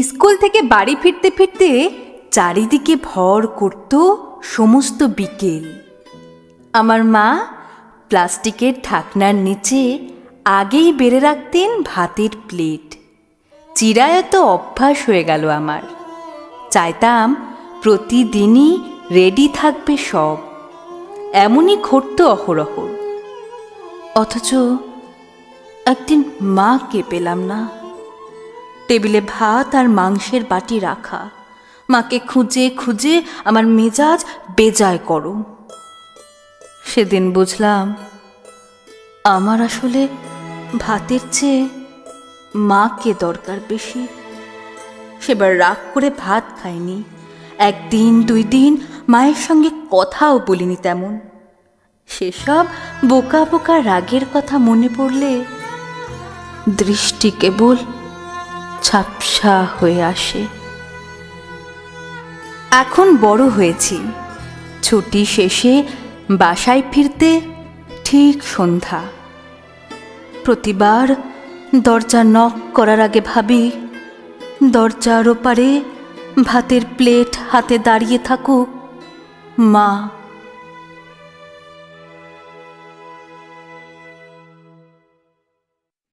School থেকে বাড়ি ফিরতে ফিরতে চারিদিকে ভর করত সমস্ত বিকেল। আমার মা প্লাস্টিকের ঢাকনার নিচে আগেই বেড়ে রাখতেন ভাতের প্লেট। চিরায় তো অভ্যাস হয়ে গেল আমার। চাইতাম প্রতিদিনই রেডি থাকবে সব, এমনই ঘটত অহরহ। অথচ একদিন মাকে পেলাম না। টেবিলে ভাত আর মাংসের বাটি রাখা। মাকে খুঁজে খুঁজে আমার মেজাজ বেজায় করো। সেদিন বুঝলাম আমার আসলে ভাতের চেয়ে মাকে দরকার বেশি। সেবার রাগ করে ভাত খাইনি। একদিন 2 দিন মায়ের সঙ্গে কথাও বলিনি তেমন। সেসব বোকা বোকা রাগের কথা মনে পড়লে দৃষ্টি কেবল ঝাপসা হয়ে আসে। এখন বড় হয়েছি। ছুটি শেষে বাসায় ফিরতে ঠিক সন্ধ্যা। প্রতিবার দরজা নক করার আগে ভাবি, দরজার ওপারে ভাতের প্লেট হাতে দাঁড়িয়ে থাকুক মা।